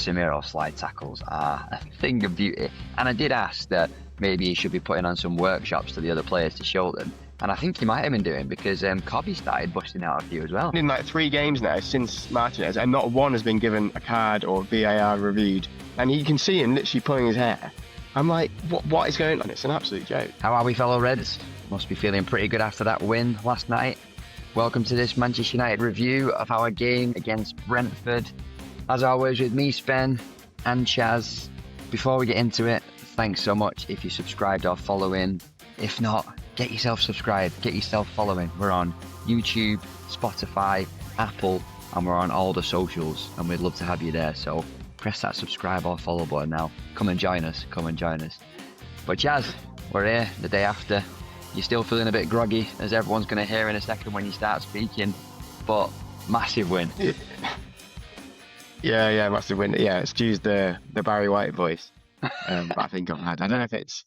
Casemiro slide tackles are a thing of beauty. And I did ask that maybe he should be putting on some workshops to the other players to show them. And I think he might have been doing, because Kobbie started busting out a few as well. In like 3 games now since Martinez, and not one has been given a card or VAR reviewed. And you can see him literally pulling his hair. I'm like, what is going on? It's an absolute joke. How are we, fellow Reds? Must be feeling pretty good after that win last night. Welcome to this Manchester United review of our game against Brentford. As always, with me, Sven, and Chaz. Before we get into it, thanks so much if you subscribed or following. If not, get yourself subscribed, get yourself following. We're on YouTube, Spotify, Apple, and we're on all the socials, and we'd love to have you there. So press that subscribe or follow button now. Come and join us, come and join us. But Chaz, we're here the day after. You're still feeling a bit groggy, as everyone's going to hear in a second when you start speaking, but massive win. Yeah, massive win. Yeah, excuse the Barry White voice. But I think I don't know if it's,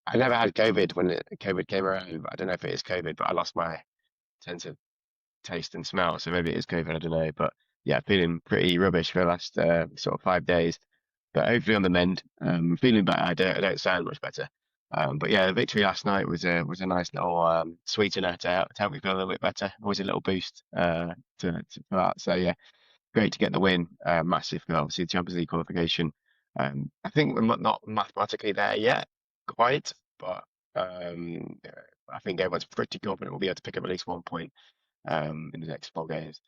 I never had COVID when COVID came around. I don't know if it is COVID, but I lost my sense of taste and smell, so maybe it is COVID, I don't know. But yeah, feeling pretty rubbish for the last sort of 5 days, but hopefully on the mend. Feeling better. I don't sound much better. But yeah, the victory last night was a nice little sweetener to help me feel a little bit better. Always a little boost for that. So yeah, great to get the win. Massive for obviously the Champions League qualification. I think we're not mathematically there yet, quite, but I think everyone's pretty confident we'll be able to pick up at least 1 point in the next 4 games.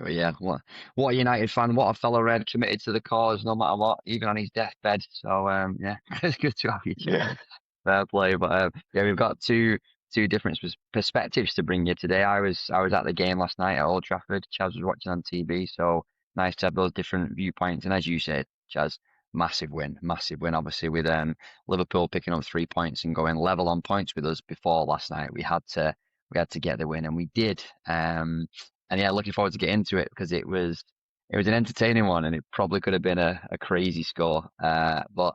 Oh yeah, what a United fan, what a fellow Red, committed to the cause no matter what, even on his deathbed. So yeah, it's good to have you. Yeah. Fair play. But yeah, we've got two different perspectives to bring you today. I was at the game last night at Old Trafford. Chaz was watching on TV, so nice to have those different viewpoints. And as you said, Chaz, massive win. Obviously, with Liverpool picking up 3 points and going level on points with us before last night, we had to get the win, and we did. And yeah, looking forward to get into it, because it was an entertaining one, and it probably could have been a crazy score. But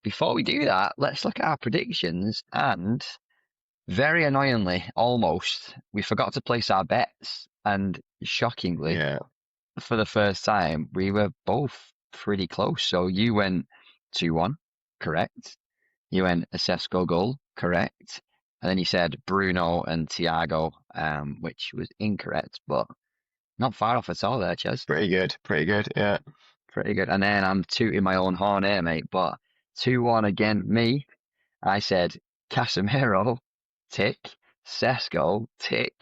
before we do that, let's look at our predictions. And very annoyingly, almost, we forgot to place our bets. And shockingly, Yeah. for the first time, we were both pretty close. So you went 2-1, correct? You went a Sesko goal, correct? And then you said Bruno and Thiago, which was incorrect, but not far off at all there, Chaz. Pretty good, yeah. Pretty good. And then I'm tooting my own horn here, mate, but 2-1 again, me. I said Casemiro, tick. Sesko, tick.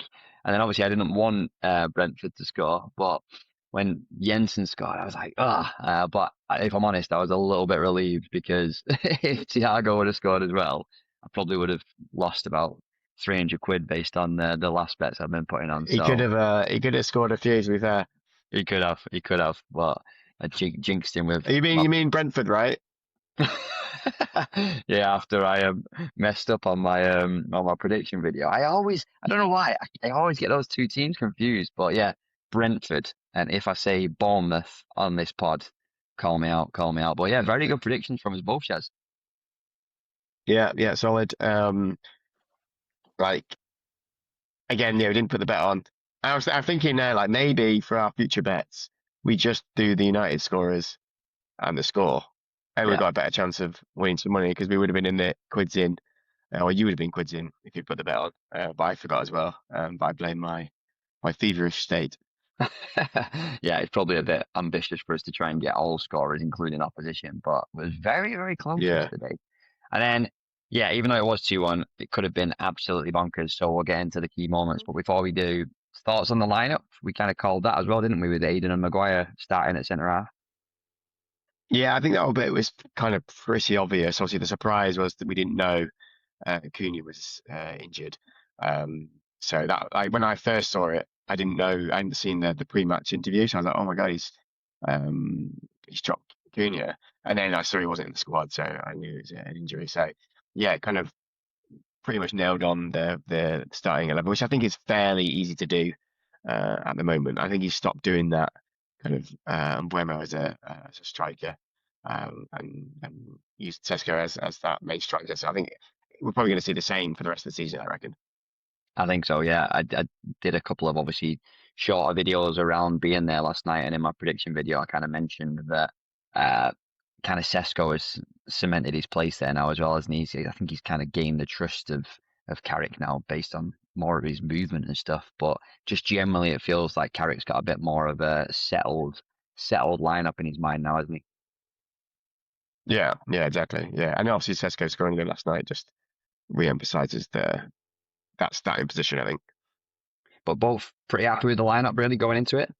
And then obviously I didn't want Brentford to score, but when Jensen scored, I was like, but if I'm honest, I was a little bit relieved, because if Thiago would have scored as well, I probably would have lost about 300 quid based on the last bets I've been putting on. He could have scored a few, to be fair. He could have, but I jinxed him with. You mean Brentford, right? Yeah, after I messed up on my prediction video. I don't know why, I always get those two teams confused, but yeah, Brentford. And if I say Bournemouth on this pod, call me out. But yeah, very good predictions from us both, Chaz. Yeah, solid. Like, again, we didn't put the bet on. I'm thinking now, like, maybe for our future bets, we just do the United scorers and the score, and we've got a better chance of winning some money, because we would have been in the quids in, or you would have been quids in if you put the bet on. But I forgot as well. But I blame my feverish state. Yeah, it's probably a bit ambitious for us to try and get all scorers, including opposition, but it was very, very close yesterday. And then, yeah, even though it was 2-1, it could have been absolutely bonkers. So we'll get into the key moments. But before we do, thoughts on the lineup? We kind of called that as well, didn't we, with Aiden and Maguire starting at centre half? Yeah, I think that bit was kind of pretty obvious. Obviously, the surprise was that we didn't know Cunha was injured. So that, like, when I first saw it, I didn't know. I hadn't seen the pre-match interview, so I was like, "Oh my god, he's dropped Cunha." And then I saw he wasn't in the squad, so I knew it was an injury. So yeah, kind of pretty much nailed on the starting 11, which I think is fairly easy to do at the moment. I think he's stopped doing that kind of Mbeumo as a striker, and used Sesko as that main striker. So I think we're probably going to see the same for the rest of the season, I reckon. I think so, yeah. I did a couple of obviously shorter videos around being there last night, and in my prediction video, I kind of mentioned that uh, kind of Sesko has cemented his place there now as well as Nisi. I think he's kind of gained the trust of Carrick now based on more of his movement and stuff. But just generally, it feels like Carrick's got a bit more of a settled lineup in his mind now, hasn't he? Yeah, yeah, exactly. Yeah, and obviously Sesko scoring there last night just re-emphasizes that starting position. I think. But both pretty happy with the lineup really going into it.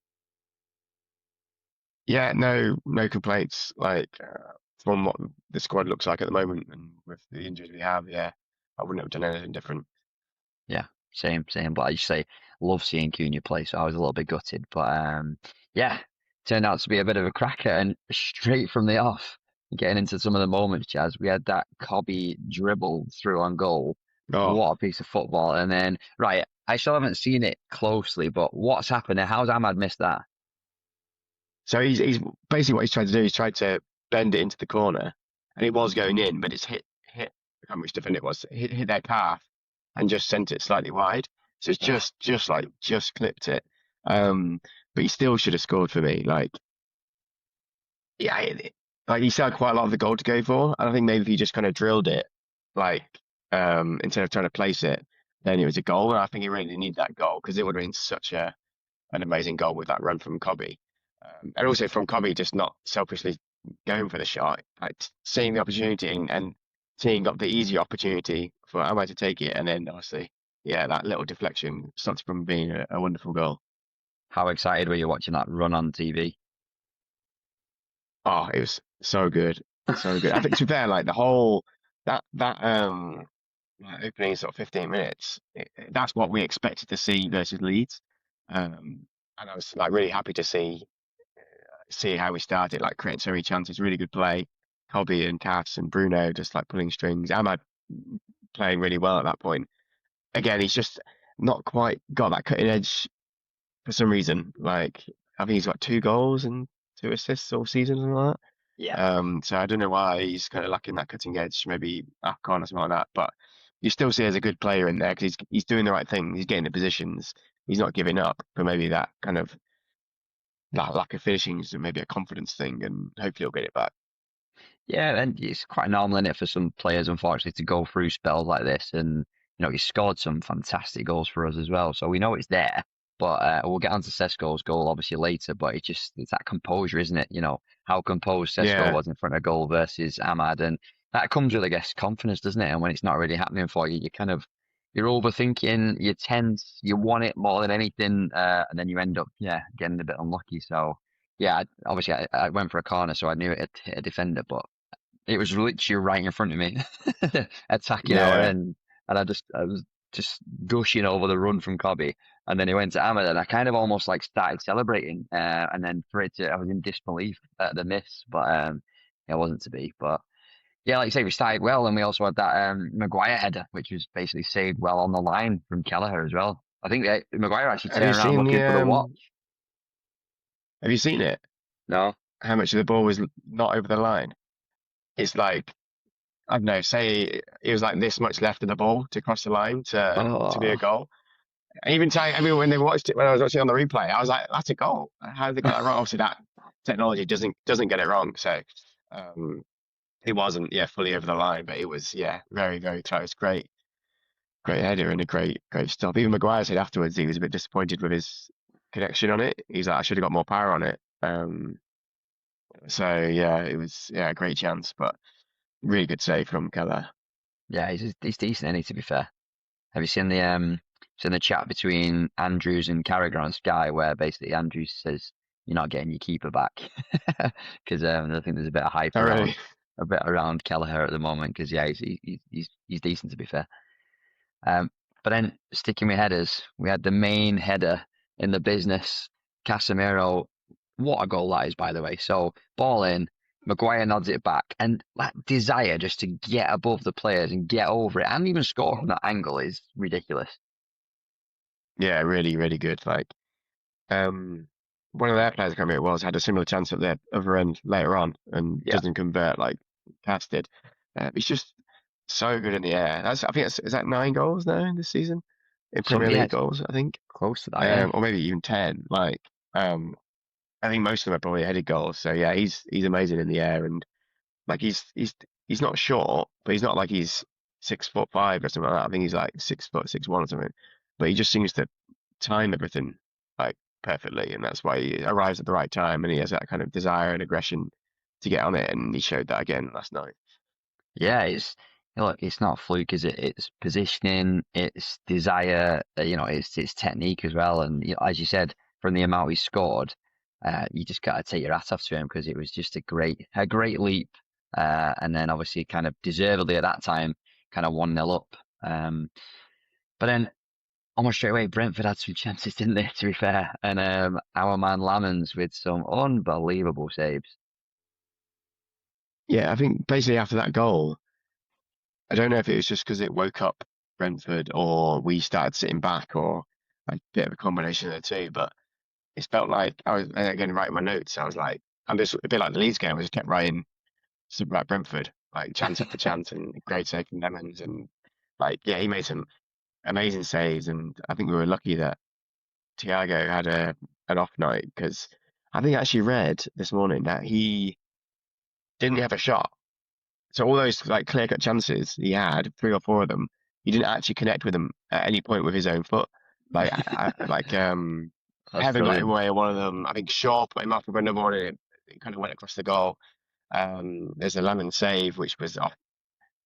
Yeah, no complaints. Like from what the squad looks like at the moment, and with the injuries we have, yeah, I wouldn't have done anything different. Yeah, same. But I just say love seeing Cunha play, so I was a little bit gutted. But yeah, turned out to be a bit of a cracker, and straight from the off, getting into some of the moments, Chaz, we had that Kobbie dribble through on goal. Oh, What a piece of football! And then right, I still haven't seen it closely, but what's happened there? How's Ahmad missed that? so he's basically what he's tried to do. He's tried to bend it into the corner, and it was going in, but it's hit. I can't remember which defender it was. Hit their calf and just sent it slightly wide. So it's Ugh, just clipped it. But he still should have scored for me. Like yeah, like he still had quite a lot of the goal to go for. And I think maybe if he just kind of drilled it, like instead of trying to place it, then it was a goal. And I think he really needed that goal because it would have been such an amazing goal with that run from Kobbie. And also from Kobbie just not selfishly going for the shot, like seeing the opportunity and seeing up the easy opportunity for Amai to take it, and then obviously, yeah, that little deflection stopped it from being a wonderful goal. how excited were you watching that run on TV? Oh, it was so good, so good. I think to be fair, like the whole that like opening sort of 15 minutes, that's what we expected to see versus Leeds. And I was like really happy to see how we started, like creating so many chances, really good play. Kobbie and Cass and Bruno just like pulling strings. Ahmad playing really well at that point. Again, he's just not quite got that cutting edge for some reason. Like I think he's got 2 goals and 2 assists all season and all that. Yeah. So I don't know why he's kind of lacking that cutting edge, maybe AFCON or something like that. But you still see as a good player in there because he's doing the right thing. He's getting the positions. He's not giving up. But maybe that kind of that lack of finishing is maybe a confidence thing, and hopefully he'll get it back. Yeah, and it's quite normal in it for some players, unfortunately, to go through spells like this. And he scored some fantastic goals for us as well, so we know it's there. But we'll get onto Sesko's goal obviously later. But it's that composure, isn't it? How composed Sesko Yeah, was in front of goal versus Ahmad, and that comes with, I guess, confidence, doesn't it? And when it's not really happening for you, you're overthinking, you're tense, you want it more than anything, and then you end up, yeah, getting a bit unlucky. So, yeah, obviously I went for a corner, so I knew it had hit a defender, but it was literally right in front of me, attacking our yeah. end, and I was just gushing over the run from Kobbie, and then he went to Ahmed, and I kind of almost like started celebrating, and then I was in disbelief at the miss, but it wasn't to be. But yeah, like you say, we started well, and we also had that Maguire header, which was basically saved well on the line from Kelleher as well. I think Maguire actually Have you turned around seen looking for the watch. Have you seen it? No. How much of the ball was not over the line? It's like I don't know. Say it was like this much left of the ball to cross the line to be a Oh, goal. And even time, I mean, when they watched it, when I was watching on the replay, I was like, "That's a goal. How did they get that wrong?" Obviously, that technology doesn't get it wrong. So um, it wasn't, yeah, fully over the line, but it was, yeah, very very close. Great header and a great stop. Even Maguire said afterwards he was a bit disappointed with his connection on it. He's like, I should have got more power on it. So yeah, it was a great chance, but really good save from Keller. yeah, he's decent, isn't he, to be fair. Have you seen the chat between Andrews and Carragher on Sky where basically Andrews says you're not getting your keeper back because I think there's a bit of hype Oh really? around Kelleher at the moment because yeah he's decent to be fair. Um, but then sticking with headers, we had the main header in the business, Casemiro. What a goal that is, by the way. So ball in, Maguire nods it back, and that desire just to get above the players and get over it, and even score from that angle is ridiculous. Yeah, really really good. Like um, one of their players, I can't remember who it was, had a similar chance at the other end later on and Yeah. doesn't convert like Cass did. He's just so good in the air. I think is that 9 goals now in this season? in Some, Premier yeah, League it's goals, I think, close to that. Yeah, or maybe even 10. Um, I think most of them are probably headed goals. So yeah, he's amazing in the air, and like he's not short, but he's not like he's 6'5" or something like that. I think he's like 6 foot 6'1" or something. But he just seems to time everything like perfectly, and that's why he arrives at the right time, and he has that kind of desire and aggression to get on it, and he showed that again last night. yeah. Look, it's not fluke, is it? It's positioning, it's desire. It's technique as well. And as you said, from the amount he scored, you just got to take your hat off to him because it was just a great leap. And then obviously, kind of deservedly at that time, kind of 1-0 up. But then almost straight away, Brentford had some chances, didn't they? To be fair, and our man Lammens with some unbelievable saves. Yeah, I think basically after that goal, I don't know if it was just because it woke up Brentford or we started sitting back or a bit of a combination of the two, but it felt like I was again writing my notes. I was like, I'm just a bit like the Leeds game. I just kept writing stuff about Brentford, like chance after chance and great save from Lemons, and like yeah, he made some amazing saves, and I think we were lucky that Thiago had an off night because I think I actually read this morning that he didn't have a shot. So all those like clear cut chances he had, three or four of them, he didn't actually connect with them at any point with his own foot. Like That's Heaven got brilliant. away one of them. I think Shaw put him off with another one, and it kind of went across the goal. There's a Lemon save which was off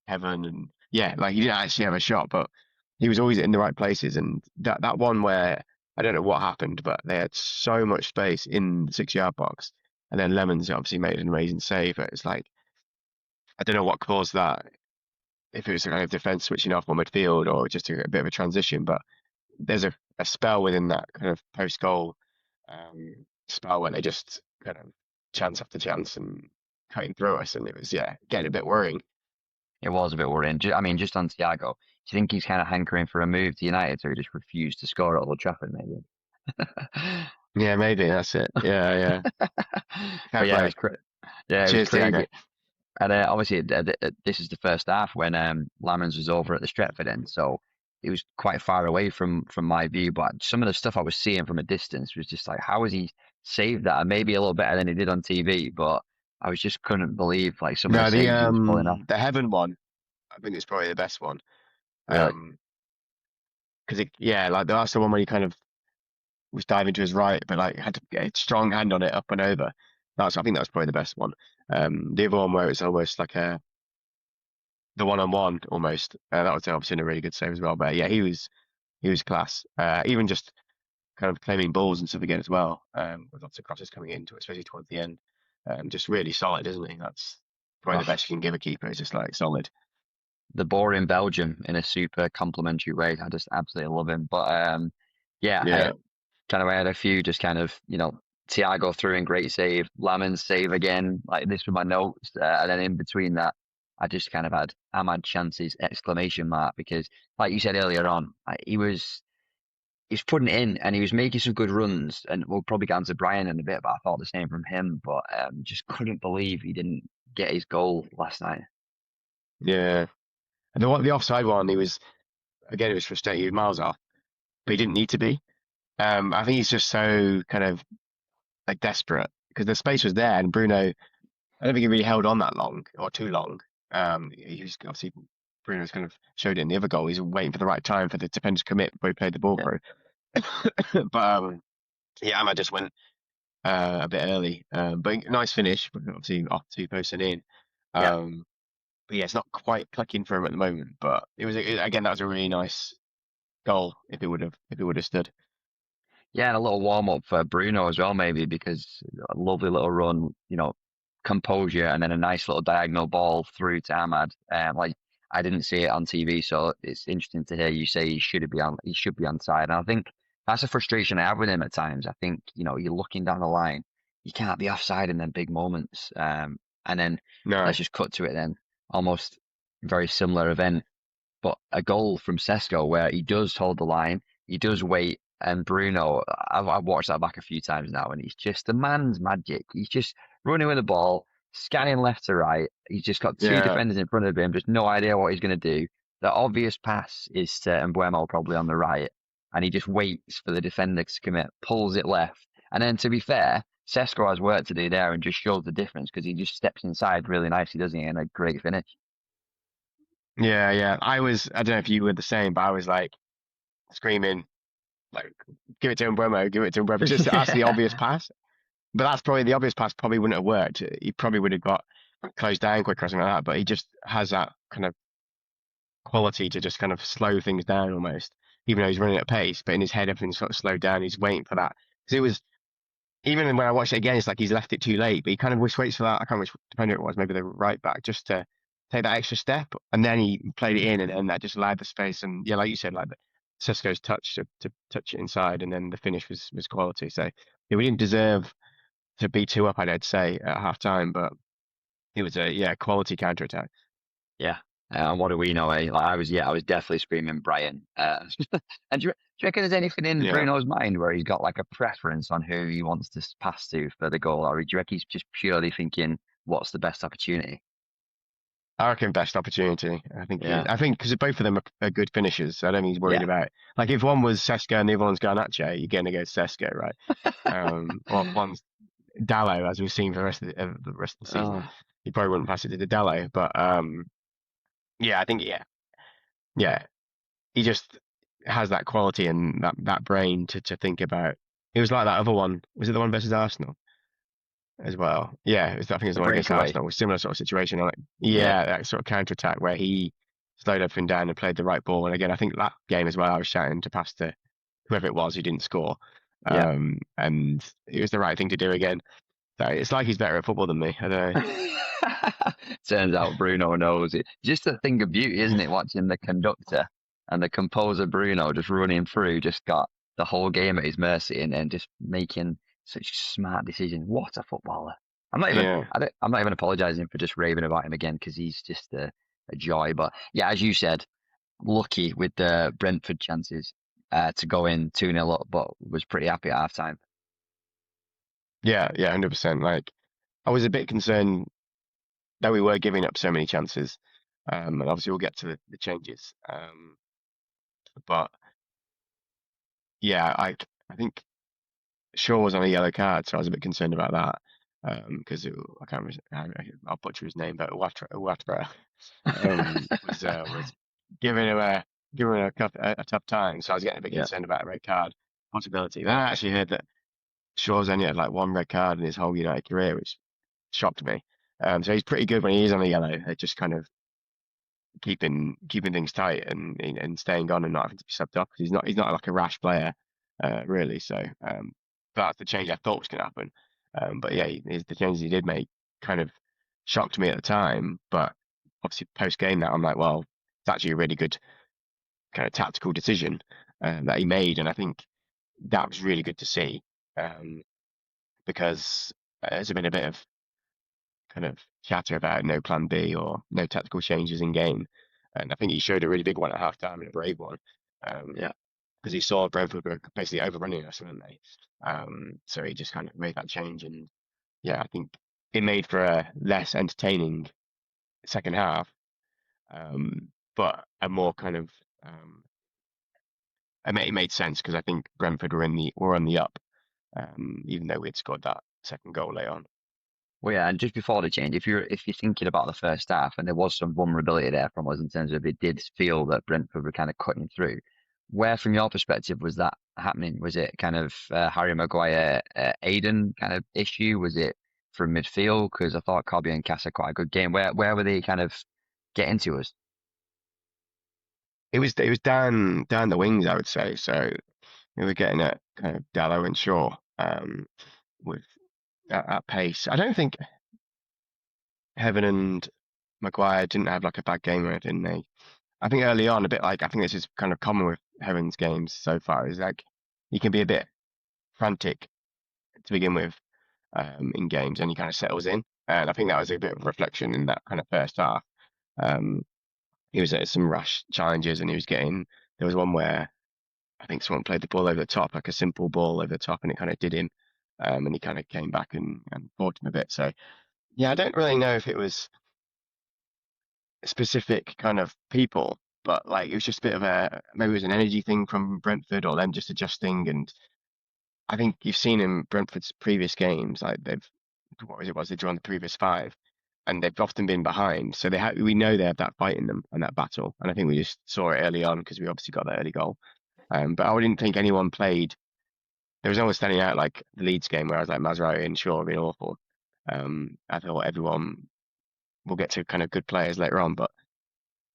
Heaven, and yeah, like he didn't actually have a shot, but he was always in the right places. And that one where I don't know what happened, but they had so much space in the 6 yard box, and then Lemons obviously made an amazing save. But it's like I don't know what caused that, if it was a kind of defense switching off on midfield or just a bit of a transition. But there's a spell within that kind of post goal spell where they just kind of chance after chance and cutting through us, and it was yeah getting a bit worrying. It was a bit worrying. I mean, just on Thiago, do you think he's kind of hankering for a move to United, so he just refused to score at Old Trafford, maybe? Yeah, maybe that's it. Yeah, yeah. Fair But yeah, play. yeah, it was Cheers, Thiago. crazy. And obviously, this is the first half when Lammens was over at the Stretford end, so it was quite far away from my view. But some of the stuff I was seeing from a distance was just like, how has he saved that? And maybe a little better than he did on TV, but I was just couldn't believe like some of the No, saves he was pulling off. the Heaven one, I think it's probably the best one. Really, Because yeah, like that's the one where he kind of was diving to his right, but like had to get a strong hand on it up and over. I think that was probably the best one. The other one where it's almost like the one-on-one almost. That was obviously a really good save as well. But yeah, he was class. Even just kind of claiming balls and stuff again as well. With lots of crosses coming into it, especially towards the end. Just really solid, isn't he? That's probably the oh, best you can give a keeper. It's just like solid. the boring Belgium in a super complimentary way. I just absolutely love him. But yeah, Yeah. I had a few just kind of, Thiago threw in great save, Lammens save again, like this with my notes. And then in between that, I just kind of had Ahmad chances exclamation mark because, like you said earlier on, he's putting it in and he was making some good runs. And we'll probably get on to Brian in a bit, but I thought the same from him. But just couldn't believe he didn't get his goal last night. Yeah. And the offside one, he was again, it was frustrating. He was miles off, but he didn't need to be. I think he's just so kind of like desperate because the space was there, and Bruno, I don't think he really held on that long or too long. He was obviously Bruno's kind of showed it in the other goal. He's waiting for the right time for the defender to commit before he played the ball Yeah. through. But yeah, Ahmad just went a bit early. But nice finish, obviously off two posts and in. Yeah. Um, but yeah, it's not quite clicking for him at the moment. But again, that was a really nice goal if it would have stood. Yeah, and a little warm up for Bruno as well, maybe because a lovely little run, composure, and then a nice little diagonal ball through to Ahmad. Like I didn't see it on TV, so it's interesting to hear you say he should be on side. And I think that's a frustration I have with him at times. I think you're looking down the line, you can't be offside in them big moments. And then No, let's just cut to it then, almost very similar event but a goal from Sesko where he does hold the line, he does wait, and Bruno, I've watched that back a few times now, and he's just the man's magic. He's just running with the ball, scanning left to right. He's just got two yeah, defenders in front of him, just no idea what he's going to do. the obvious pass is to Mbuemo probably on the right, and he just waits for the defender to commit, pulls it left, and then to be fair, Sesko has work to do there and just shows the difference because he just steps inside really nicely, doesn't he? And a great finish. Yeah, yeah. I don't know if you were the same, but I was like screaming, like, give it to Mbeumo, give it to Mbeumo. Just that's the obvious pass. But that's probably the obvious pass probably wouldn't have worked. He probably would have got closed down quicker or something like that. But he just has that kind of quality to just kind of slow things down almost, even though he's running at pace. But in his head, everything's sort of slowed down. He's waiting for that. Because it was, even when I watched it again, it's like he's left it too late. But he kind of waits for that. I can't remember which defender it was, maybe the right back, just to take that extra step. And then he played it in, and that just allowed the space. And yeah, like you said, like Sesko's touch to touch it inside, and then the finish was quality. So yeah, we didn't deserve to be two up, I'd say, at half time, but it was a quality counter attack. Yeah. And what do we know, eh? Like I was definitely screaming Brian. And do you reckon there's anything in Yeah. Bruno's mind where he's got like a preference on who he wants to pass to for the goal, or do you reckon he's just purely thinking, what's the best opportunity? I reckon best opportunity. I think Yeah. I think because both of them are good finishers, so I don't think he's worried Yeah. about. Like if one was Sesko and the other one's Garnacho, you're going to go Sesko, right? Or one's Dallo, as we've seen for the rest of the season. Oh, He probably wouldn't pass it to the Dallo, but yeah, I think yeah, he just has that quality and that brain to think about. It was like that other one. Was it the one versus Arsenal as well? Yeah, I think it was the the one against breakaway. Arsenal. It was a similar sort of situation. Like, Yeah. yeah, that sort of counter attack where he slowed everything down and played the right ball. And again, I think that game as well, I was shouting to pass to whoever it was who didn't score. Yeah. And it was the right thing to do again. So it's like he's better at football than me. I don't know. Turns out Bruno knows it. Just a thing of beauty, isn't it? Watching the conductor and the composer Bruno just running through, just got the whole game at his mercy and just making such smart decisions. What a footballer! Yeah. I'm not even apologizing for just raving about him again because he's just a joy. But yeah, as you said, lucky with the Brentford chances to go in 2-0 up, but was pretty happy at half time. Yeah, 100%. Like I was a bit concerned that we were giving up so many chances. And obviously we'll get to the changes. But yeah, I think Shaw was on a yellow card, so I was a bit concerned about that. Because I can't remember, I'll butcher his name, but Watford was giving him a tough time. So I was getting a bit Yeah. concerned about a red card possibility. Then I actually heard that Shaw's only had like one red card in his whole United career, which shocked me. So he's pretty good when he is on the yellow, at just kind of keeping things tight and staying on and not having to be subbed off because he's not like a rash player, really. So that's the change I thought was going to happen. But yeah, the changes he did make kind of shocked me at the time. But obviously post game now, I'm like, well, it's actually a really good kind of tactical decision that he made, and I think that was really good to see because there's been a bit of kind of chatter about no plan B or no tactical changes in game. And I think he showed a really big one at half time and a brave one. Yeah. Because he saw Brentford were basically overrunning us, weren't they? So he just kind of made that change. And yeah, I think it made for a less entertaining second half, but a more kind of, it made sense because I think Brentford were on the up, even though we'd scored that second goal late on. Well, yeah, and just before the change, if you're thinking about the first half, and there was some vulnerability there from us in terms of it did feel that Brentford were kind of cutting through. Where, from your perspective, was that happening? Was it kind of Harry Maguire, Aiden kind of issue? Was it from midfield? Because I thought Kobbie and Cass had quite a good game. Where were they kind of getting to us? It was down the wings, I would say. So we were getting at kind of Dallow and Shaw with at pace. I don't think Heaven and Maguire didn't have like a bad game or anything. I think early on, a bit like I think this is kind of common with Heaven's games so far. Is like he can be a bit frantic to begin with in games, and he kind of settles in. And I think that was a bit of a reflection in that kind of first half. Um, he was at some rash challenges, and he was getting. There was one where I think someone played the ball over the top, like a simple ball over the top, and it kind of did him. And he kind of came back and fought him a bit. So yeah, I don't really know if it was specific kind of people. but like it was just a bit of maybe it was an energy thing from Brentford or them just adjusting. And I think you've seen in Brentford's previous games, like they drew on the previous five, and they've often been behind. So we know they have that fight in them and that battle. And I think we just saw it early on because we obviously got that early goal. But I didn't think anyone played. There was no one standing out like the Leeds game where I was like Mazraoui and Shaw have been awful. I thought everyone will get to kind of good players later on, but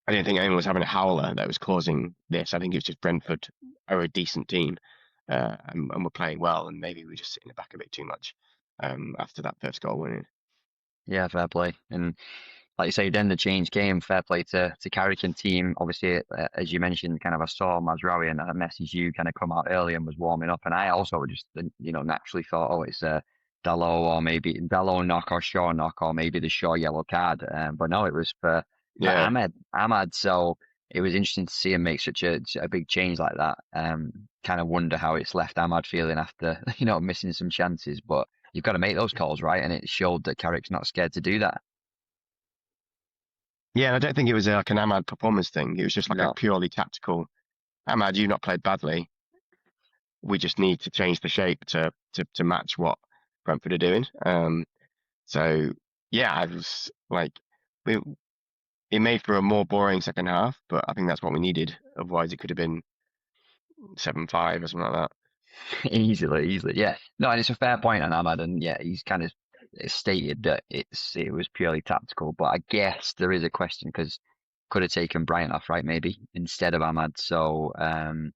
I didn't think anyone was having a howler that was causing this. I think it was just Brentford are a decent team, and we're playing well, and maybe we just sitting in the back a bit too much after that first goal winning. Yeah, fair play. And like you say, then the change came. Fair play to Carrick and team. Obviously, as you mentioned, kind of I saw Mazraoui and I messaged you kind of come out early and was warming up, and I also just naturally thought, oh, it's Dalot or maybe Dalot knock or Shaw knock or maybe the Shaw yellow card. But no, it was for Yeah, Ahmad. So it was interesting to see him make such a big change like that. Kind of wonder how it's left Ahmad feeling after missing some chances, but you've got to make those calls, right? And it showed that Carrick's not scared to do that. yeah. I don't think it was like an Ahmad performance thing. It was just like a No. purely tactical. Ahmad, you've not played badly. We just need to change the shape to match what Brentford are doing. So yeah, I was like, we, it made for a more boring second half, but I think that's what we needed. Otherwise, it could have been 7-5 or something like that. Easily. Yeah. No, and it's a fair point on Ahmad, and yeah, he's kind of stated that it was purely tactical. But I guess there is a question because could have taken Bryant off, right? Maybe instead of Ahmad. So that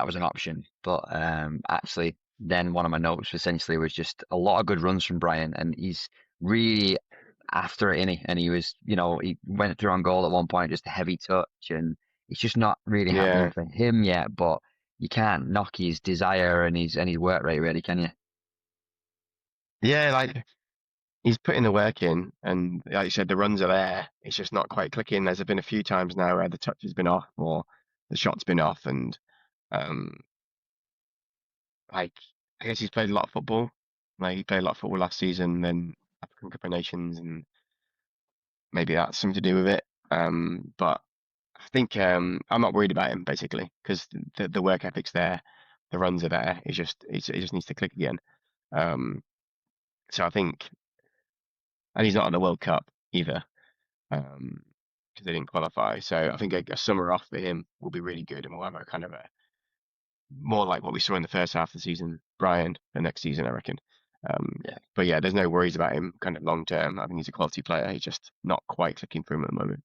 was an option. But actually, then one of my notes essentially was just a lot of good runs from Bryant, and he's really after it, innit? And he was, he went through on goal at one point, just a heavy touch, and it's just not really happening Yeah, for him yet. But you can't knock his desire and his work rate, really, can you? yeah, like he's putting the work in, and like you said, the runs are there. It's just not quite clicking. There's been a few times now where the touch has been off or the shot's been off, and um, like I guess he's played a lot of football. Like he played a lot of football last season, then African Cup of Nations, and maybe that's something to do with it. But I think I'm not worried about him basically because the work ethic's there, the runs are there. It just needs to click again. Um, so I think, and he's not at the World Cup either because they didn't qualify. So I think a summer off for him will be really good, and we'll have a kind of a more like what we saw in the first half of the season, Brian, the next season, I reckon. But yeah, there's no worries about him kind of long term. I think he's a quality player. He's just not quite clicking for him at the moment.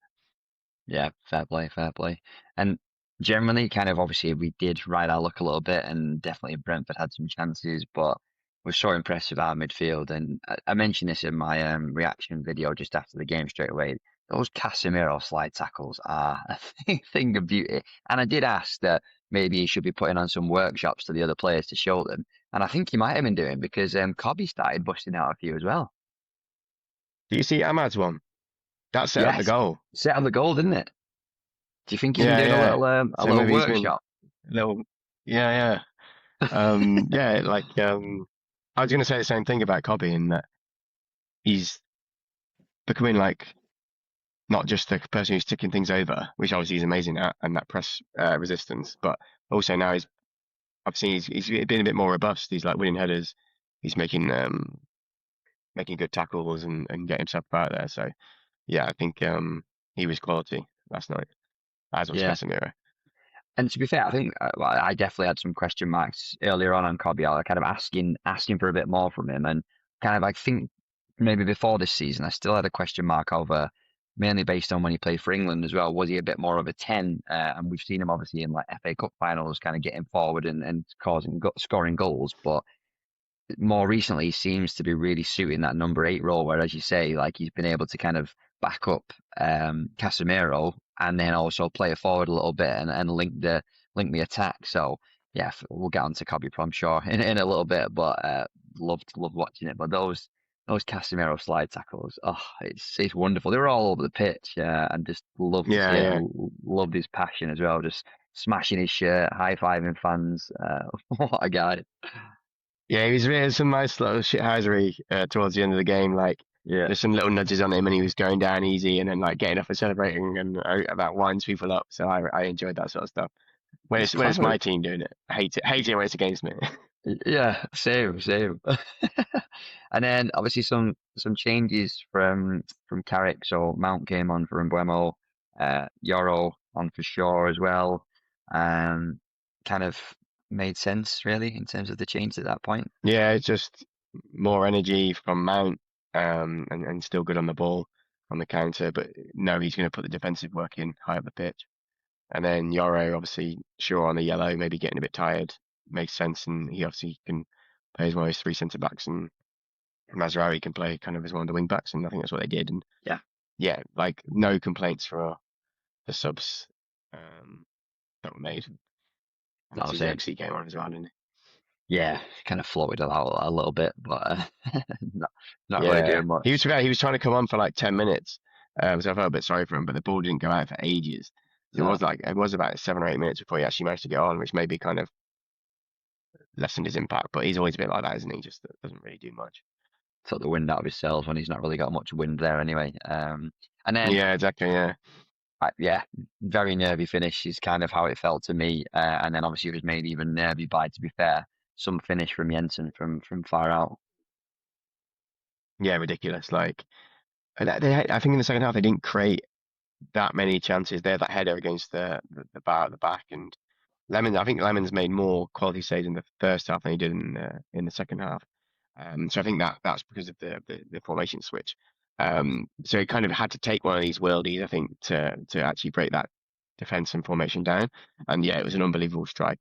Yeah, fair play, fair play. And generally, kind of obviously, we did ride our luck a little bit, and definitely Brentford had some chances, but we're so impressed with our midfield. And I mentioned this in my reaction video just after the game straight away. Those Casemiro slide tackles are a thing of beauty. And I did ask that maybe he should be putting on some workshops to the other players to show them. And I think he might have been doing because Kobbie started busting out a few as well. Do you see Ahmad's one? That set up the Yes, goal. set on the goal, didn't it? Do you think he's been Yeah, doing yeah. a So little maybe he's been workshop? a little, yeah, yeah. Like I was gonna say the same thing about Kobbie in that he's becoming like not just the person who's ticking things over, which obviously he's amazing at, and that press resistance, but also now I've seen he's been a bit more robust. He's like winning headers. He's making good tackles and getting himself out there. So yeah, I think he was quality last night, as was Yeah. Casemiro. And to be fair, I think well, I definitely had some question marks earlier on Kobbie. I kind of asking for a bit more from him, and kind of I think maybe before this season, I still had a question mark over mainly based on when he played for England as well. Was he a bit more of a 10? And we've seen him obviously in like FA Cup finals, kind of getting forward and scoring goals, but more recently he seems to be really suiting that number 8 role where, as you say, like he's been able to kind of back up Casemiro and then also play it forward a little bit and link the attack. So yeah, we'll get on to Kobbie, I'm sure, in a little bit, but loved watching it. But those Casemiro slide tackles, oh, it's wonderful. They were all over the pitch, and just love to see Yeah, it. yeah, Loved his passion as well, just smashing his shirt, high fiving fans. What a guy! yeah. He was some nice little shithousery towards the end of the game. Like Yeah. Just some little nudges on him, and he was going down easy, and then like getting up and celebrating, and that winds people up. So I enjoyed that sort of stuff. It's When it's my clever. team doing it, I hate it. Hate it when it's against me. Yeah, same, same. And then obviously some changes from Carrick. So Mount came on for Mbuemo, Yoro on for Shaw as well. Kind of made sense really in terms of the change at that point. Yeah, it's just more energy from Mount, and still good on the ball on the counter. But no, he's going to put the defensive work in high up the pitch. And then Yoro, obviously, sure on the yellow, maybe getting a bit tired, makes sense. And he obviously can play as one of his three centre backs, and Mazraoui can play kind of as one of the wing backs. And I think that's what they did. And Yeah, yeah, like no complaints for the subs um, that were made. And that was obviously it. Zexi came on as well, didn't Yeah, kind of floated it out a little bit, but not he? not really Yeah, doing much. he was trying to come on for like 10 minutes, so I felt a bit sorry for him. But the ball didn't go out for ages. So No, it was about 7 or 8 minutes before he actually managed to get on, which maybe kind of lessened his impact. But he's always a bit like that, isn't he? Just doesn't really do much. took the wind out of his sails when he's not really got much wind there anyway. And then Yeah, exactly. Yeah. yeah, very nervy finish is kind of how it felt to me. And then obviously it was made even nervy by, to be fair, some finish from Jensen from far out. Yeah, ridiculous. Like, I think in the second half they didn't create that many chances. They had that header against the bar at the back, and I think Lemons made more quality saves in the first half than he did in the second half. So I think that's because of the formation switch. So he kind of had to take one of these worldies, I think, to actually break that defense and formation down. And yeah, it was an unbelievable strike.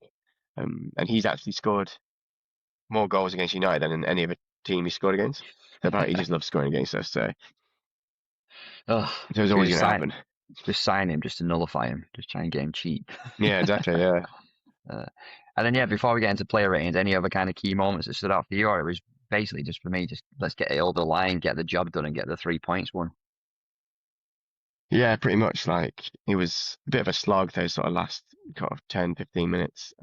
And he's actually scored more goals against United than in any other team he scored against. So apparently he just loves scoring against us. Oh, So it's should we always going to happen. just sign him just to nullify him, just try and get him cheap. Yeah, exactly. Yeah. Uh, and then yeah, Um, before we get into player ratings, any other kind of key moments that stood out for you, or it was basically just for me, just let's get it over the line, get the job done, and get the 3 points won. yeah, pretty much. Like it was a bit of a slog those sort of last kind of 10, 15 minutes.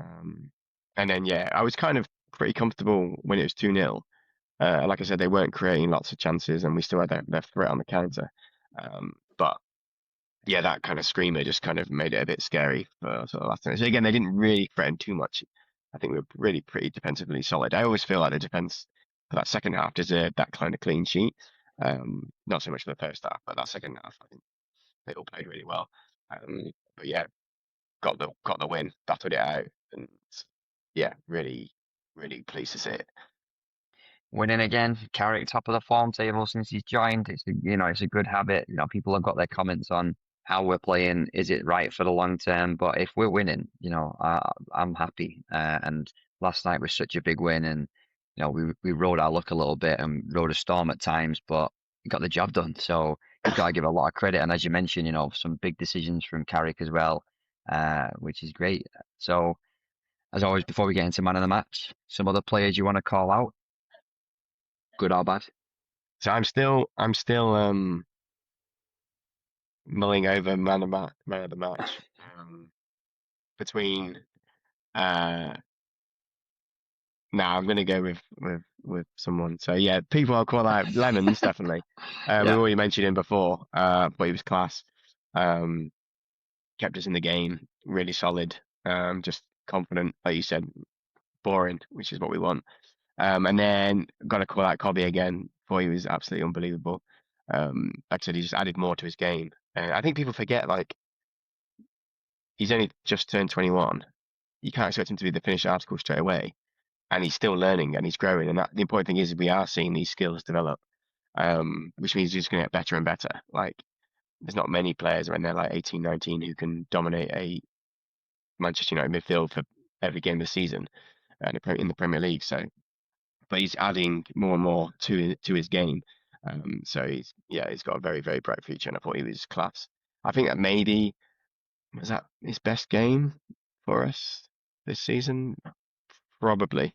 And then yeah, I was kind of pretty comfortable when it was 2-0. Like I said, they weren't creating lots of chances, and we still had their threat on the counter. But yeah, that kind of screamer just kind of made it a bit scary for sort of last minute. So again, they didn't really threaten too much. I think we were really pretty defensively solid. I always feel like the defense for that second half deserved that kind of clean sheet. Not so much for the first half, but that second half, I think they all played really well. But yeah, got the win, battled it out, and yeah, really, really pleased to see it. Winning again, Carrick top of the form table since he's joined. It's a good habit. People have got their comments on how we're playing. Is it right for the long term? But if we're winning, I'm happy. And last night was such a big win, and we rode our luck a little bit and rode a storm at times, but got the job done. So you've got to give a lot of credit. And as you mentioned, some big decisions from Carrick as well, which is great. So as always, before we get into man of the match, some other players you want to call out, good or bad? So I'm still mulling over man of the match between uh I'm gonna go with someone. So yeah, people I'll call out Lemons definitely. We Yeah. already mentioned him before, but he was class. Um, kept us in the game, really solid. Just confident, like you said, boring, which is what we want. And then got to call out Kobbie again, for he was absolutely unbelievable. Like I said, he just added more to his game. I think people forget like he's only just turned 21. You can't expect him to be the finished article straight away, and he's still learning and he's growing. And the important thing is we are seeing these skills develop, which means he's going to get better and better. Like there's not many players when they're like 18, 19 who can dominate a Manchester United midfield for every game of the season in the Premier League. So, but he's adding more and more to his game. So he's got a very, very bright future, and I thought he was class. I think that maybe was that his best game for us this season, probably,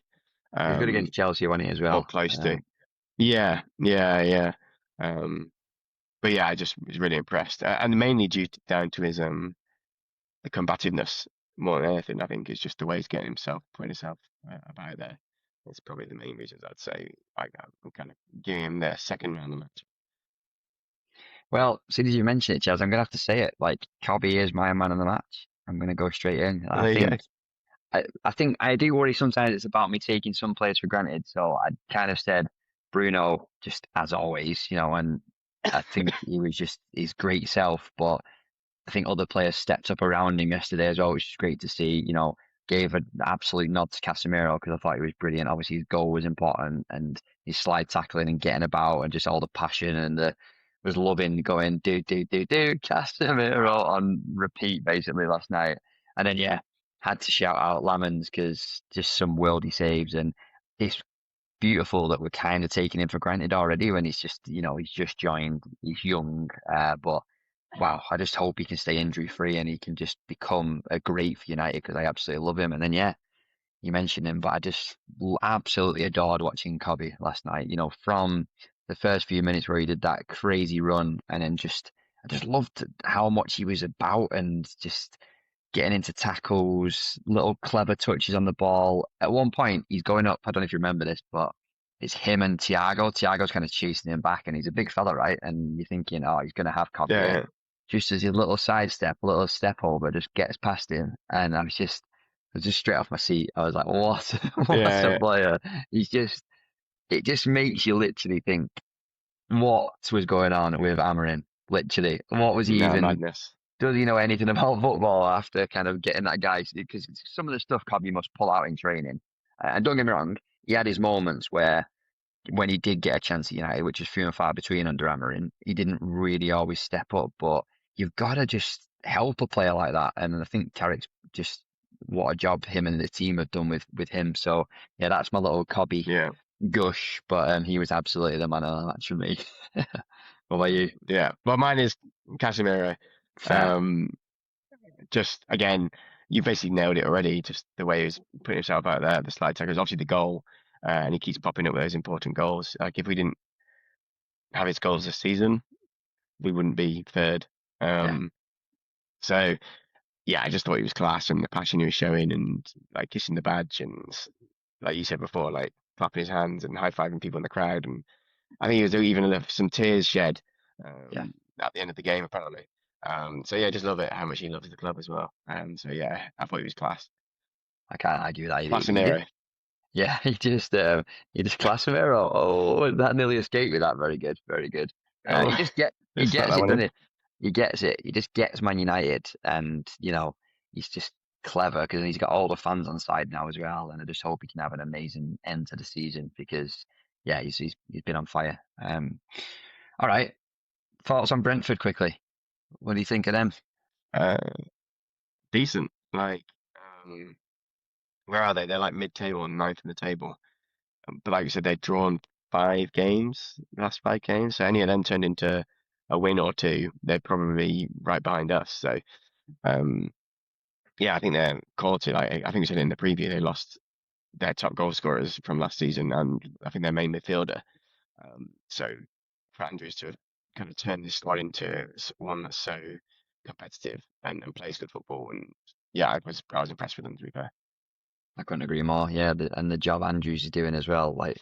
He was good um, against Chelsea, wasn't he, as or well? close to. Yeah, yeah, yeah. Um, but yeah, I just was really impressed, and mainly down to his the combativeness more than anything. I think is just the way he's getting himself, putting himself about there. That's probably the main reasons I'd say I'm kind of giving him the second round of the match. Well, since you mentioned it, Chaz, I'm gonna have to say it. Like, Kobbie is my man of the match. I'm gonna go straight in. There you go. I think I do worry sometimes it's about me taking some players for granted. So I kind of said Bruno just as always, and I think he was just his great self. But I think other players stepped up around him yesterday as well, which is great to see. Gave an absolute nod to Casemiro because I thought he was brilliant. Obviously, his goal was important, and his slide tackling and getting about, and just all the passion and the was loving going do Casemiro on repeat basically last night. And then yeah, had to shout out Lammens because just some worldy saves, and it's beautiful that we're kind of taking him for granted already when he's just, he's just joined, he's young, but wow, I just hope he can stay injury free and he can just become a great for United because I absolutely love him. And then, yeah, you mentioned him, but I just absolutely adored watching Kobbie last night, from the first few minutes where he did that crazy run and then I just loved how much he was about and just getting into tackles, little clever touches on the ball. At one point, he's going up. I don't know if you remember this, but it's him and Thiago. Thiago's kind of chasing him back, and he's a big fella, right? And you're thinking, oh, he's going to have Kobbie here. Yeah, Just as his little sidestep, a little step over, just gets past him, and I was just straight off my seat. I was like, what, what a yeah, player! It just makes you literally think, what was going on with Amarin? Literally, what was he no even madness. does he know anything about football after kind of getting that guy? Because some of the stuff Kobbie must pull out in training. And don't get me wrong, he had his moments where when he did get a chance at United, which is few and far between under Amarin, he didn't really always step up. But you've got to just help a player like that. And I think Carrick's just what a job him and the team have done with him. So yeah, that's my little Kobbie Yeah, gush. But he was absolutely the man of the match for me. What about you? yeah. Well, mine is Casemiro. Fair. Um, just again, you basically nailed it already. Just the way he was putting himself out there, the slide tackles, obviously the goal, and he keeps popping up with those important goals. Like if we didn't have his goals this season, we wouldn't be third. Yeah, Um, so yeah, I just thought he was class and the passion he was showing and like kissing the badge and like you said before, like clapping his hands and high fiving people in the crowd. And I think he was even left some tears shed yeah. at the end of the game apparently. So yeah, just love it how much he loves the club as well. So yeah, I thought he was class. I can't argue that. He did. Clasinero. Yeah, he just Casemiro. Oh, that nearly escaped me. That very good, very good. Oh, He just stuck gets that it, one doesn't in. he? He gets it. He just gets Man United, and he's just clever because he's got all the fans on side now as well. And I just hope he can have an amazing end to the season because yeah, he's been on fire. All right, thoughts on Brentford quickly. What do you think of them? Uh, decent. Like, um, where are they? They're like mid-table, ninth in the table. But like you said, they've drawn 5 games, last 5 games. So any of them turned into a win or two, they're probably right behind us. So um, yeah, I think they're quality. Like I think we said in the preview, they lost their top goal scorers from last season, and I think their main midfielder. So for Andrews to have kind of turn this squad into one that's so competitive and plays good football, and yeah, I was impressed with them to be fair. I couldn't agree more. Yeah, and the job Andrews is doing as well. Like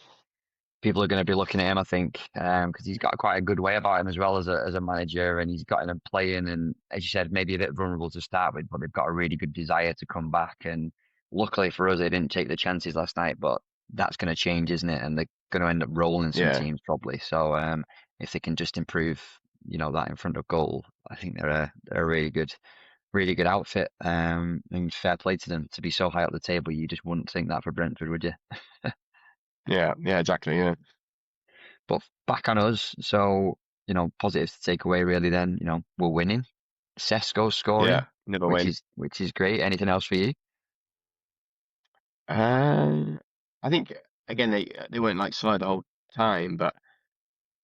people are going to be looking at him, I think, because he's got quite a good way about him as well as a manager, and he's got them playing, and as you said, maybe a bit vulnerable to start with, but they've got a really good desire to come back. And luckily for us, they didn't take the chances last night, but that's going to change, isn't it? And they're going to end up rolling some Yeah, teams probably. So if they can just improve, that in front of goal, I think they're a really good outfit. And fair play to them to be so high up the table. You just wouldn't think that for Brentford, would you? yeah, exactly. Yeah, But back on us, so positives to take away really. Then we're winning. Sesko yeah, scoring, another which win. is great. Anything else for you? Uh, I think again they weren't like slow the whole time, but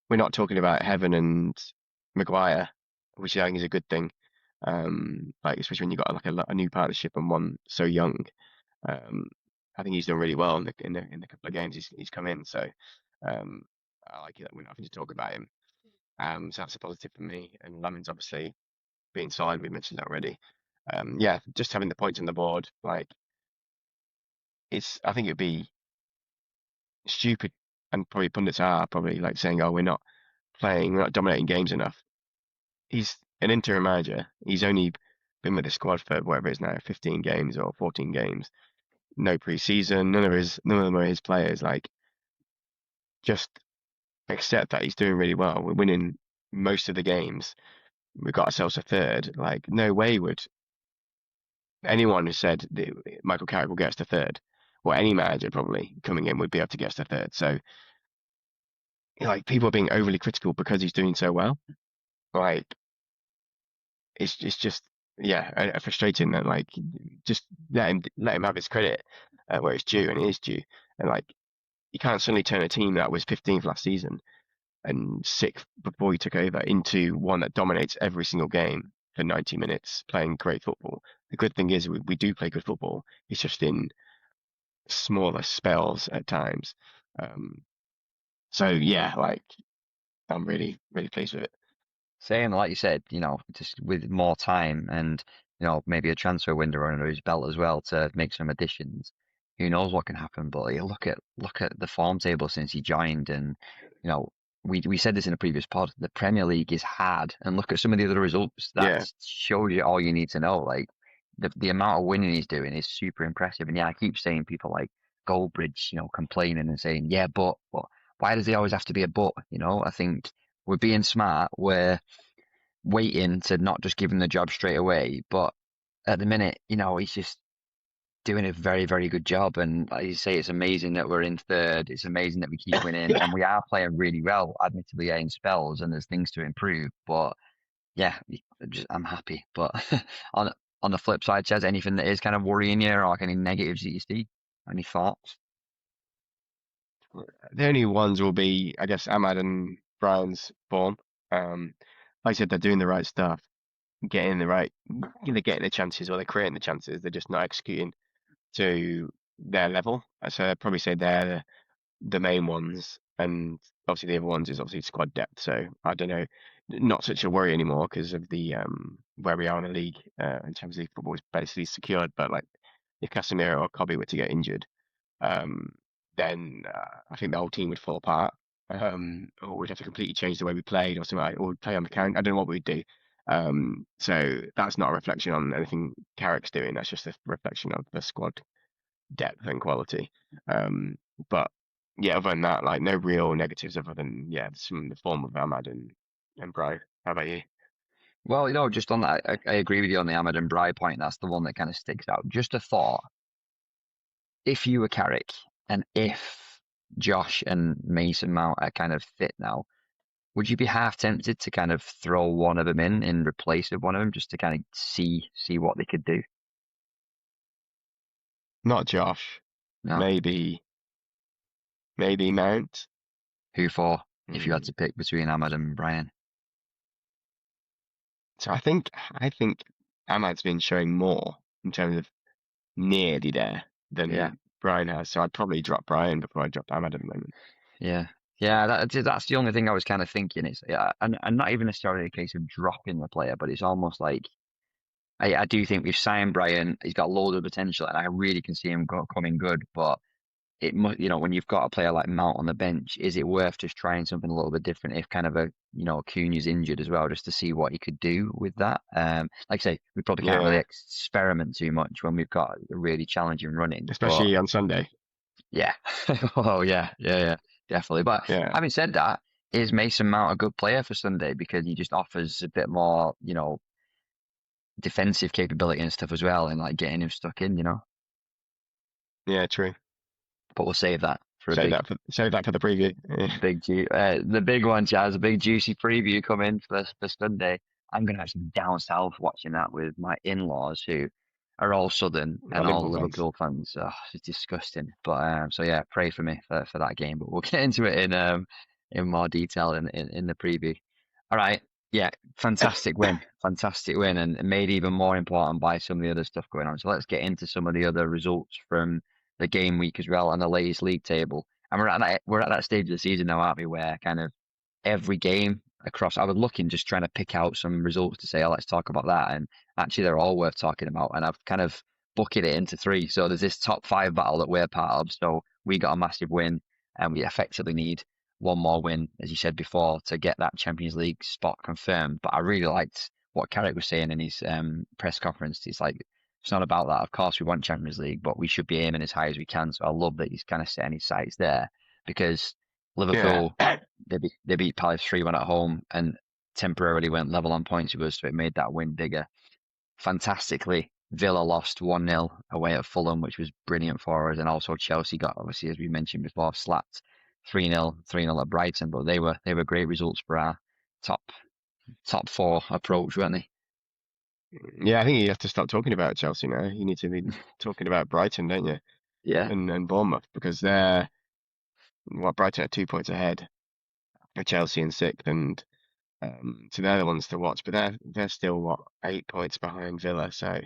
we're not talking about Heaven and Maguire, which I think is a good thing. Like especially when you got like a new partnership and one so young. Um, I think he's done really well in the couple of games he's come in. So um, I like it that we're not having to talk about him. So that's a positive for me. And Lammens obviously being signed, we mentioned that already. Yeah, just having the points on the board, like I think it'd be stupid, and probably pundits are probably like saying, "Oh, we're not dominating games enough." he's an interim manager. He's only been with the squad for whatever it is now, 15 games or 14 games. No preseason. None of them are his players. Like, just accept that he's doing really well. We're winning most of the games. We got ourselves a third. Like, no way would anyone who said that Michael Carrick will get us to third, or any manager probably coming in would be able to get us to third. So, like, people are being overly critical because he's doing so well. Like, it's just frustrating that, like, just let him have his credit where it's due, and it is due. And like, you can't suddenly turn a team that was 15th last season and 6th before he took over into one that dominates every single game for 90 minutes, playing great football. The good thing is we do play good football. It's just in smaller spells at times. Um, so yeah, like, I'm really, really pleased with it. Saying, like you said, just with more time and, maybe a transfer window under his belt as well to make some additions, who knows what can happen. But you look at the form table since he joined, and, you know, we said this in a previous pod, the Premier League is hard, and look at some of the other results. That Yeah, shows you all you need to know. Like, the amount of winning he's doing is super impressive. And yeah, I keep saying people like Goldbridge, complaining and saying, yeah, but why does he always have to be a but? I think we're being smart. We're waiting to not just give him the job straight away, but at the minute, he's just doing a very, very good job. And like you say, it's amazing that we're in third. It's amazing that we keep winning, and we are playing really well, admittedly, in spells, and there's things to improve. But yeah, I'm happy. But on on the flip side, Chaz, anything that is kind of worrying you, or like any negatives that you see? Any thoughts? the only ones will be, I guess, Ahmad and Brian's form. Um, like I said, they're doing the right stuff, getting the right, getting the chances, or they're creating the chances. They're just not executing to their level. So I'd probably say they're the main ones, and obviously the other ones is obviously squad depth. So I don't know, not such a worry anymore because of the where we are in the league in terms of football is basically secured. But like, if Casemiro or Kobbie were to get injured, um, then I think the whole team would fall apart. Or we'd have to completely change the way we played, or something, or play on the count. I don't know what we'd do. So that's not a reflection on anything Carrick's doing. That's just a reflection of the squad depth and quality. Um, but yeah, other than that, like, no real negatives other than, yeah, some the form of Ahmad and Brian. How about you? Well, just on that, I agree with you on the Ahmed and Bry point. That's the one that kind of sticks out. Just a thought. If you were Carrick, and if Josh and Mason Mount are kind of fit now, would you be half tempted to kind of throw one of them in replace of one of them, just to kind of see what they could do? Not Josh. No. Maybe Mount. Who for? If you had Hmm. to pick between Ahmed and Brian. So I think Ahmad's been showing more in terms of nearly there Yeah. than Brian has. So I'd probably drop Brian before I dropped Ahmad at the moment. Yeah. Yeah, that's the only thing I was kind of thinking. It's yeah, and not even necessarily a case of dropping the player, but it's almost like I do think we've signed Brian. He's got loads of potential, and I really can see him coming good. But it must, when you've got a player like Mount on the bench, is it worth just trying something a little bit different if kind of Cunha's injured as well, just to see what he could do with that? Like I say, we probably can't really Yeah, experiment too much when we've got a really challenging running. But especially on Sunday. yeah, oh yeah, definitely. But Yeah, having said that, is Mason Mount a good player for Sunday because he just offers a bit more, defensive capability and stuff as well, and like getting him stuck in. yeah, true. But we'll save that for a big Save that for the preview. Yeah. the big one, Chaz, a big juicy preview coming for Sunday. I'm gonna actually be down south watching that with my in-laws who are all Southern Our and all Liverpool fans. Liverpool fans. Oh, it's disgusting. But so yeah, pray for me for that game. But we'll get into it in more detail in the preview. All right. Yeah, fantastic win, and made even more important by some of the other stuff going on. So let's get into some of the other results from the game week as well and the latest league table. And we're at that stage of the season now, aren't we? Where kind of every game across, I was looking, just trying to pick out some results to say, oh, let's talk about that. And actually, they're all worth talking about. And I've kind of bucketed it into three. So there's this top five battle that we're part of. So we got a massive win, and we effectively need one more win, as you said before, to get that Champions League spot confirmed. But I really liked what Carrick was saying in his press conference. It's like, it's not about that. Of course, we want Champions League, but we should be aiming as high as we can. So I love that he's kind of setting his sights there, because Yeah. Liverpool, they beat Palace 3-1 at home and temporarily went level on points with us, so it made that win bigger. Fantastically, Villa lost 1-0 away at Fulham, which was brilliant for us. And also Chelsea got, obviously, as we mentioned before, slapped 3-0 at Brighton. But they were great results for our top top four approach, weren't they? Yeah, I think you have to stop talking about Chelsea now. You need to be talking about Brighton, don't you? Yeah. And Bournemouth, because they're, well, Brighton are 2 points ahead of Chelsea in sixth, and so they're the ones to watch. But they're still, what, 8 points behind Villa. So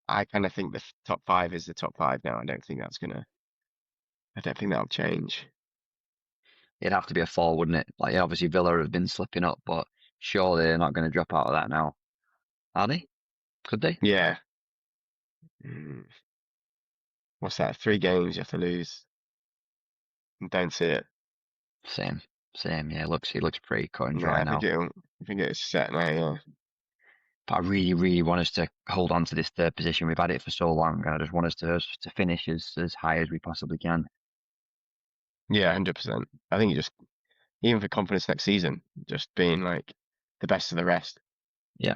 I kind of think the top five is the top five now. I don't think that'll change. It'd have to be a fall, wouldn't it? Like, obviously Villa have been slipping up, but surely they're not going to drop out of that now, are they? Could they? Yeah. Mm, What's that? 3 games you have to lose. And don't see it. Same, same. Yeah, it looks pretty cut and Yeah, dry now. I think it's set now. Yeah. But I really, really want us to hold on to this third position. We've had it for so long, and I just want us to finish as high as we possibly can. Yeah, 100%. I think you just, even for confidence next season, just being like the best of the rest. Yeah.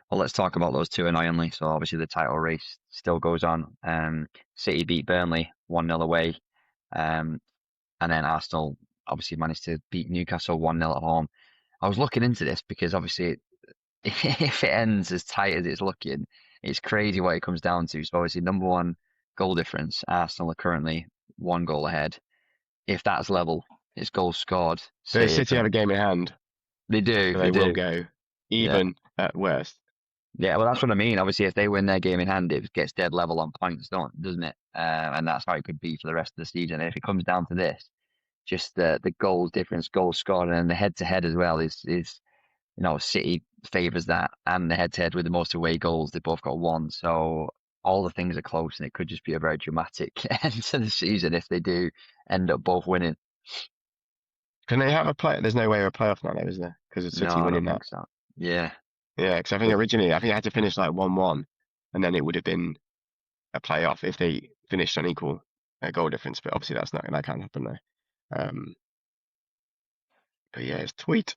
Well, let's talk about those two annoyingly. So obviously the title race still goes on. City beat Burnley 1-0 away. Um, and then Arsenal obviously managed to beat Newcastle 1-0 at home. I was looking into this because obviously if it ends as tight as it's looking, it's crazy what it comes down to. So obviously number one goal difference, Arsenal are currently one goal ahead. If that's level, it's goals scored. But City are City have current. a game in hand, They do, so they they will do. go Yeah. even at worst. Yeah, well, that's what I mean. Obviously, if they win their game in hand, it gets dead level on points, doesn't it? And that's how it could be for the rest of the season. And if it comes down to this, just the goals difference, goals scored, and the head to head as well is City favours that, and the head to head with the most away goals. They both got one, so all the things are close, and it could just be a very dramatic end to the season if they do end up both winning. Can they have a play? There's no way of a playoff now, though, is there? Because of No, City I winning don't that. think so. Yeah, Yeah, because I think originally, I think it had to finish like 1-1, and then it would have been a playoff if they finished on equal goal difference. But obviously, that can't happen now. Um, but yeah, it's tweet.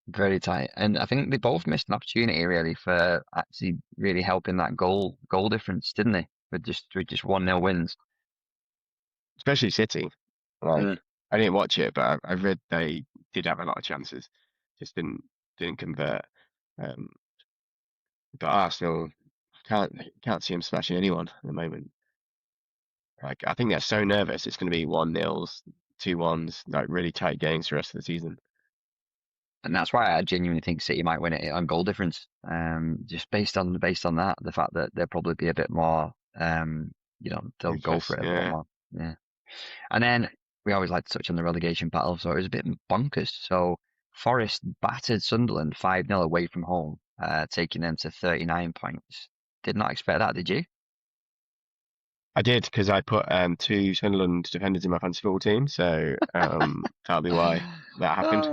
very tight, and I think they both missed an opportunity really for actually really helping that goal difference, didn't they? With just 1-0 wins. Especially City. Like, Mm. I didn't watch it, but I read they did have a lot of chances, just didn't convert. Um, but Arsenal can't see them smashing anyone at the moment. Like, I think they're so nervous. It's going to be 1-0s, 2-1s, like really tight games for the rest of the season. And that's why I genuinely think City might win it on goal difference. Just based on that, the fact that they'll probably be a bit more, they'll go for Ruthless, it a bit yeah. more. Yeah. And then we always like to touch on the relegation battle, so it was a bit bonkers. So Forest battered Sunderland 5-0 away from home, taking them to 39 points. Did not expect that, did you? I did because I put 2 Sunderland defenders in my fantasy football team, so that'll be why that happened.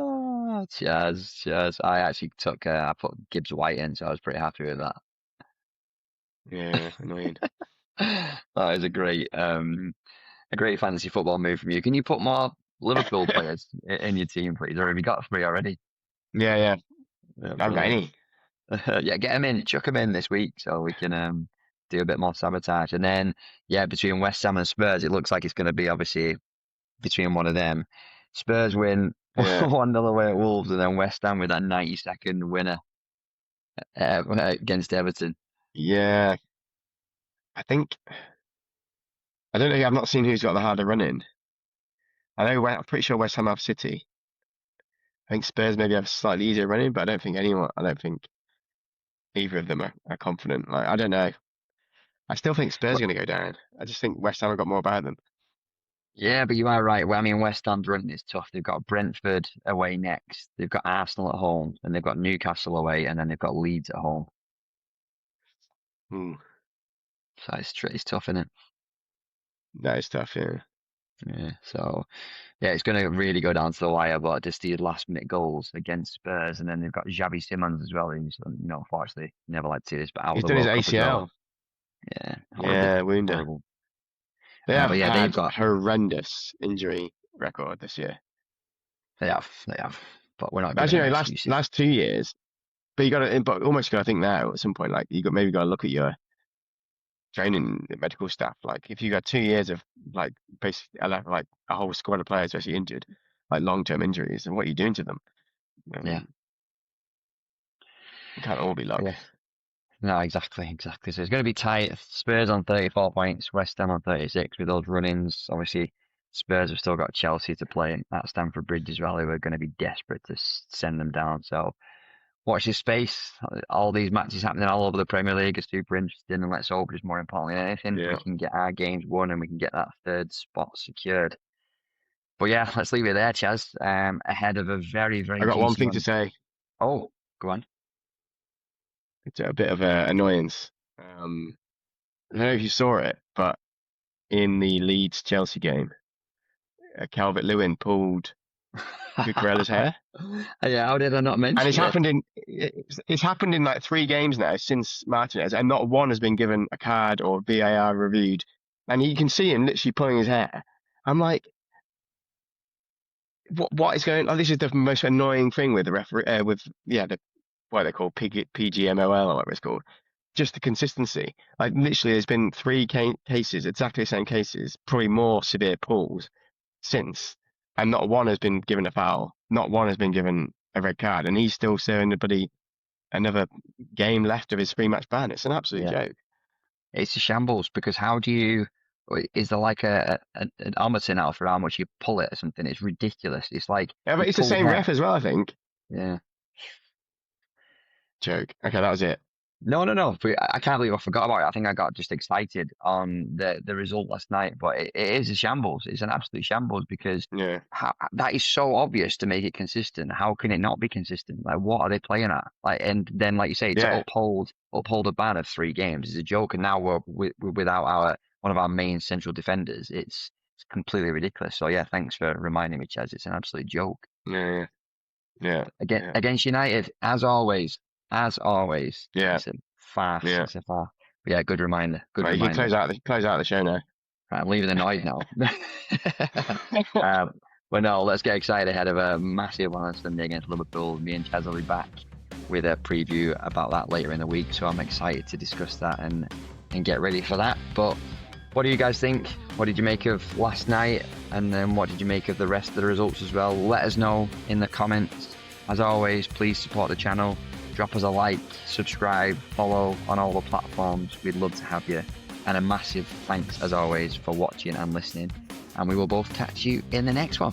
Chaz. I actually I put Gibbs White in, so I was pretty happy with that. Yeah, annoying. That is a great fantasy football move from you. Can you put more Liverpool players in your team, please? Or have you got 3 already? Yeah. Yeah, I haven't got brilliant. any. Yeah, get them in, chuck them in this week so we can do a bit more sabotage. And then, yeah, between West Ham and Spurs, it looks like it's going to be obviously between one of them. Spurs win Yeah, 1-0 away at Wolves, and then West Ham with that 90-second winner against Everton. yeah. I don't know. I've not seen who's got the harder run in. I'm pretty sure West Ham have City. I think Spurs maybe have a slightly easier run in, but I don't think either of them are confident. Like, I don't know. I still think Spurs are going to go down. I just think West Ham have got more about them. Yeah, but you are right. Well, I mean, West Ham's run is tough. They've got Brentford away next. They've got Arsenal at home, and they've got Newcastle away, and then they've got Leeds at home. Hmm. So it's tough, isn't it? That is tough, yeah. Yeah, so yeah, it's going to really go down to the wire. But just these last-minute goals against Spurs, and then they've got Xavi Simons as well, who's unfortunately never like to see this, but out of He's the done his World Cup as well. ACL. Yeah, horrible, Yeah, Wounda. horrible. They But have yeah, they've had got horrendous injury record this year. they have, but we're not As giving you them know, excuses. last 2 years, but you got to, but almost got to think now at some point, like you got maybe got to look at your training medical staff. Like if you got 2 years of like basically like a whole squad of players actually injured, like long-term injuries, and what are you doing to them? I Yeah, mean, it can't all be luck. yeah. No, exactly. So it's going to be tight. Spurs on 34 points, West Ham on 36 with those run-ins. Obviously, Spurs have still got Chelsea to play at Stamford Bridge as well, who are going to be desperate to send them down. So watch this space. All these matches happening all over the Premier League are super interesting, and let's hope, just more importantly than anything, we Yeah, can get our games won and we can get that third spot secured. But yeah, let's leave it there, Chaz. Ahead of a very, I very got one juicy thing to one. say. Oh, go on. It's a bit of an annoyance. I don't know if you saw it, but in the Leeds Chelsea game, Calvert-Lewin pulled Cucurella's hair. Yeah, how did I not And mention it? it's happened in like 3 games now since Martinez, and not one has been given a card or VAR reviewed. And you can see him literally pulling his hair. I'm like, what is going on? This is the most annoying thing with the referee, what they call PGMOL or whatever it's called. Just the consistency. Like literally, there's been 3 cases, exactly the same cases, probably more severe pulls since, and not one has been given a foul. Not one has been given a red card, and he's still serving another game left of his 3-match ban. It's an absolute Yeah, joke. it's a shambles because how do you? Is there like an ometer now for how much you pull it or something? It's ridiculous. It's like Yeah, you but it's the pull same ref hair. as well, I think. Yeah. Joke. Okay, that was it. No. But I can't believe I forgot about it. I think I got just excited on the result last night, but it is a shambles. It's an absolute shambles because Yeah, that is so obvious to make it consistent. How can it not be consistent? Like, what are they playing at? Like, and then, like you say, to yeah, uphold a ban of 3 games is a joke. And now we're without one of our main central defenders. It's completely ridiculous. So yeah, thanks for reminding me, Chaz. It's an absolute joke. yeah, yeah, yeah, Against United, as always, yeah, it's a farce. yeah. It's a farce. But yeah, good reminder. Good Right, you can reminder. close out the show now. Right, I'm leaving the noise now. But no, let's get excited ahead of a massive one on Sunday against Liverpool. Me and Chaz will be back with a preview about that later in the week. So I'm excited to discuss that and get ready for that. But what do you guys think? What did you make of last night? And then what did you make of the rest of the results as well? Let us know in the comments. As always, please support the channel. Drop us a like, subscribe, follow on all the platforms. We'd love to have you. And a massive thanks, as always, for watching and listening. And we will both catch you in the next one.